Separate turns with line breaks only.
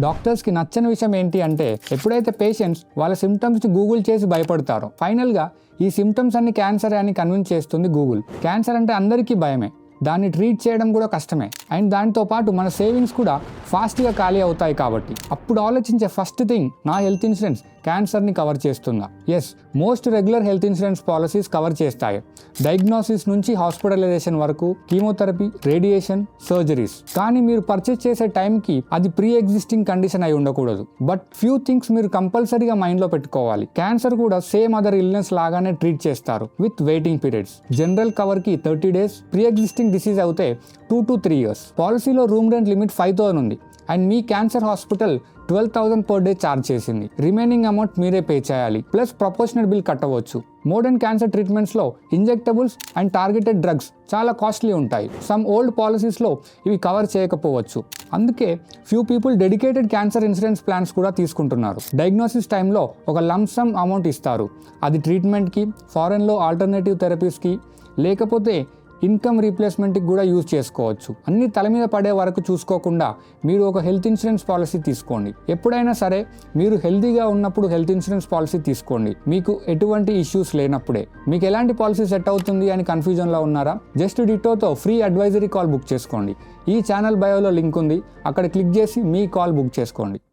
డాక్టర్స్కి నచ్చని విషయం ఏంటి అంటే ఎప్పుడైతే పేషెంట్స్ వాళ్ళ సిమ్టమ్స్ని గూగుల్ చేసి భయపడతారో ఫైనల్గా ఈ సిమ్టమ్స్ అన్ని క్యాన్సర్ అని కన్విన్స్ చేస్తుంది గూగుల్. క్యాన్సర్ అంటే అందరికీ భయమే, దాన్ని ట్రీట్ చేయడం కూడా కష్టమే, అండ్ దాంతో పాటు మన సేవింగ్స్ కూడా ఫాస్ట్గా ఖాళీ అవుతాయి. కాబట్టి అప్పుడు ఆలోచించే ఫస్ట్ థింగ్, నా హెల్త్ ఇన్సూరెన్స్ క్యాన్సర్ని కవర్ చేస్తుందా? Yes, most regular health insurance policies cover చేస్తాయి. డయాగ్నోసిస్ నుంచి హాస్పిటలైజేషన్ వరకు, కీమోథెరపీ, రేడియేషన్, సర్జరీస్. కానీ మీరు పర్చేస్ చేసే టైంకి అది ప్రీ ఎగ్జిస్టింగ్ కండిషన్ అయి ఉండకూడదు. బట్ ఫ్యూ థింగ్స్ మీరు కంపల్సరీగా మైండ్లో పెట్టుకోవాలి. క్యాన్సర్ కూడా సేమ్ అదర్ ఇల్నెస్ లాగానే ట్రీట్ చేస్తారు విత్ వెయిటింగ్ పీరియడ్స్. జనరల్ కవర్కి 30 days, ప్రీ ఎగ్జిస్టింగ్ డిసీజ్ అయితే 2 to 3 years. పాలసీలో రూమ్ రెంట్ లిమిట్ 5,000 ఉంది అండ్ మీ cancer hospital 12,000 per day charge చేసింది. రిమైనింగ్ అమౌంట్ మీరే పే చేయాలి, ప్లస్ ప్రపోర్షనల్ బిల్ కట్టవచ్చు. మోడర్న్ క్యాన్సర్ ట్రీట్మెంట్స్లో ఇంజెక్టబుల్స్ అండ్ టార్గెటెడ్ డ్రగ్స్ చాలా కాస్ట్లీ ఉంటాయి. సమ్ ఓల్డ్ పాలసీస్లో ఇవి కవర్ చేయకపోవచ్చు. అందుకే few people dedicated cancer insurance plans కూడా తీసుకుంటున్నారు. డయాగ్నోసిస్ టైంలో ఒక లంసమ్ అమౌంట్ ఇస్తారు. అది ట్రీట్మెంట్కి, ఫారెన్లో ఆల్టర్నేటివ్ థెరపీస్కి, లేకపోతే ఇన్కమ్ రీప్లేస్మెంట్కి కూడా యూజ్ చేసుకోవచ్చు. అన్ని తల మీద పడే వరకు చూసుకోకుండా మీరు ఒక హెల్త్ ఇన్సూరెన్స్ పాలసీ తీసుకోండి. ఎప్పుడైనా సరే మీరు హెల్తీగా ఉన్నప్పుడు హెల్త్ ఇన్సూరెన్స్ పాలసీ తీసుకోండి, మీకు ఎటువంటి ఇష్యూస్ లేనప్పుడే. మీకు ఎలాంటి పాలసీ సెట్ అవుతుంది అని కన్ఫ్యూజన్లో ఉన్నారా? జస్ట్ డిటోతో ఫ్రీ అడ్వైజరీ కాల్ బుక్ చేసుకోండి. ఈ ఛానల్ బయోలో లింక్ ఉంది, అక్కడ క్లిక్ చేసి మీ కాల్ బుక్ చేసుకోండి.